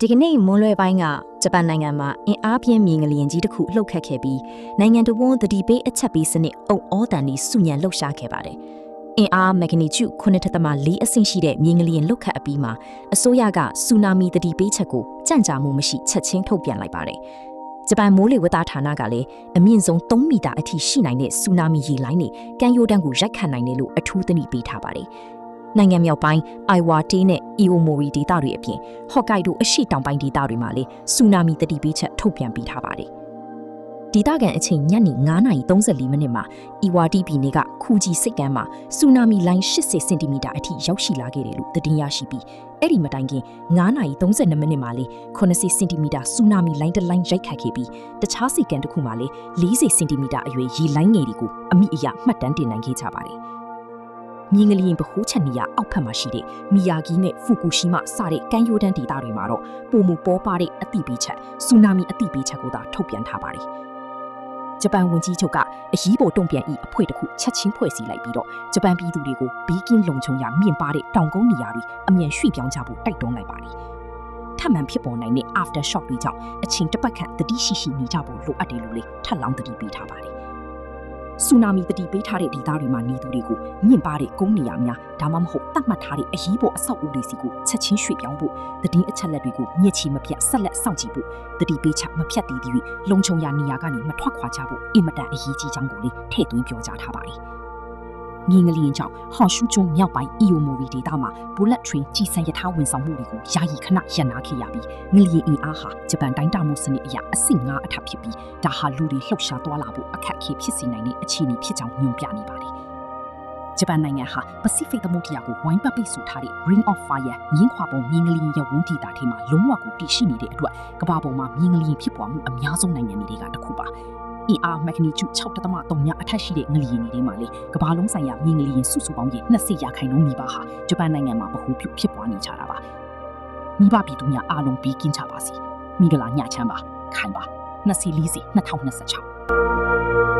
ဒီကနေ့မွန်းလွဲပိုင်းကဂျပန်နိုင်ငံမှာအင်အားပြင်းမြေငလျင်ကြီးတစ်ခုလှုပ်ခတ်ခဲ့ပြီးနိုင်ငံတော်ဝန်သတိပေးအချက်ပေးစနစ်အုပ်အောတန်ဒီစုညံလှုပ်ရှားခဲ့ပါတယ်။အင်အားမက်ဂနီကျူ9.4အဆင့်ရှိတဲ့မြေငလျင်လှုပ်ခတ်အပြီးမှာအစိုးရကဆူနာမီသတိပေးချက်ကိုကြန့်ကြာမှုမရှိချက်ချင်းထုတ်ပြန်လိုက်ပါတယ်။ဂျပန်မိုးလေဝသဌာနကလည်းအမြင့်ဆုံး3မီတာအထိရှိနိုင်တဲ့ဆူနာမီရေလိုင်းတွေကမ်းရိုးတန်းကိုရိုက်ခတ်နိုင်တယ်လို့အထူးသတိပေးထားပါတယ်။နိုင်ငံမြောက်ပိုင်းအိုင်ဝါတေးနဲ့အီအိုမိုရီဒေသတွေအပြင်ဟော့ကိုက်ဒိုအရှေ့တောင်ပိုင်းဒေသတွေမှာလည်းဆူနာမီသတိပေးချက်ထုတ်ပြန်ပေးထားပါတယ်။ဒေသခံအချိန်ညနေ9:34မိနစ်မှာအီဝါတီပြည်နယ်ကခူဂျီစိတ်ကမ်းမှာဆူနာမီလိုင်း80စင်တီမီတာအထိရောက်ရှိလာခဲ့တယ်လို့သတင်းရရှိပြီးအဲ့ဒီမတိုင်ခင်9:32မိနစ်မှာလေ80စင်တီမီတာဆူနာမီလိုင်းတစ်လိုင်းရိုက်ခတ်ခဲ့ပြီးတခြားစိတ်ကမ်းတစ်ခုမှာလေ40စင်တီမီတာအရွယ်ရေလိုင်းငယ်တွေကိုအမိအယမှတ်တမ်းတင်နိုင်ခဲ့ကြပါတယ်။မြေငလျင်ဗဟိုချက်နေရအောက်ဖက်မှာရှိတဲ့မီယာဂီနဲ့ဖူကူရှီမာစတဲ့ကမ်းရိုးတန်းဒေသတွေမှာတော့ပုံမူပေါ်ပါတဲ့အသိပေးချက်ဆူနာမီအသိပေးချက်ကိုသာထုတ်ပြန်ထားပါတယ်။ဂျပန်ဝန်ကြီးချုပ်ကအရေးပေါ်တုံ့ပြန်အဖွဲ့တစ်ခုချက်ချင်းဖွဲ့စည်းလိုက်ပြီးတော့ဂျပန်ပြည်သူတွေကိုဘီကင်းလုံခြုံရမြင့်ပါတဲ့တောင်ကုန်းနေရာတွေအမြန်ရွှေ့ပြောင်းကြဖို့တိုက်တွန်းလိုက်ပါတယ်။ထပ်မံဖြစ်ပေါ်နိုင်တဲ့ after shock တွေကြောင့်အချိန်တစ်ပတ်ခန့်သတိရှိနေကြဖို့လိုအပ်တယ်လို့လည်းထပ်လောင်းသတိပေးထားပါတယ်။ဆူနာမီတတိပေးထားတဲ့ဒေသတွေမှာနေသူတွေကိုမြင့်ပါတဲ့ကုန်းနေရာများဒါမှမဟုတ်တတ်မှတ်ထားတဲ့အရေးပေါ်အဆောက်အဦတွေစီကိုချက်ချင်းရွှေ့ပြောင်းဖို့သတင်းအချက်အလက်တွေကိုမျက်ခြေမပြတ်ဆက်လက်စောင့်ကြည့်ဖို့တတိပေးချက်မဖြတ်တည်ပြီးလုံခြုံရာနေရာကနေမထွက်ခွာကြဖို့အင်မတန်အရေးကြီးကြောင်းကိုလည်းထည့်သွင်းပြောကြားထားပါတယ်။မြေငလျင်ကြောင့်ဟော်ရှူကျွန်းမြောက်ပိုင်းအီယိုမိုရီဒေသမှာဘူလက်ထရင်ကြီးစံရထားဝန်ဆောင်မှုတွေကိုယာယီခဏရပ်နားခဲ့ရပြီးငလျင်အင်အားဟာဂျပန်တိုင်းတာမှုစနစ်အရအဆင့်5အထက်ဖြစ်ပြီးဒါဟာလူတွေလှုပ်ရှားသွားလာဖို့အခက်အခဲဖြစ်စေနိုင်တဲ့အခြေအနေဖြစ်ကြောင်းညွှန်ပြနေပါတယ်။ဂျပန်နိုင်ငံဟာပစိဖိတ်သမုဒ္ဒရာကိုဝိုင်းပတ်ပိတ်ဆို့ထားတဲ့ Ring of Fire မြင်းခွာပုံမြေငလျင်ရဲ့ဝန်းဒေသထဲမှာလုံးဝကိုတည်ရှိနေတဲ့အတွက်ကမ္ဘာပေါ်မှာမြေငလျင်ဖြစ်ပွားမှုအများဆုံးနိုင်ငံတွေကတစ်ခုပါ။အင်အားမက်ဂနီကျူ6.3အထက်ရှိတဲ့ငလျင်တွေထဲမှာလေကမ္ဘာလုံးဆိုင်ရာမြေငလျင်စုစုပေါင်းရဲ့20%နီးပါးဟာဂျပန်နိုင်ငံမှာဗဟိုပြုဖြစ်ပွားနေကြတာပါမိဘပြည်သူများအားလုံးပြီးကင်းကြပါစေမိဂလာညချမ်းပါခိုင်ပါ2040 2026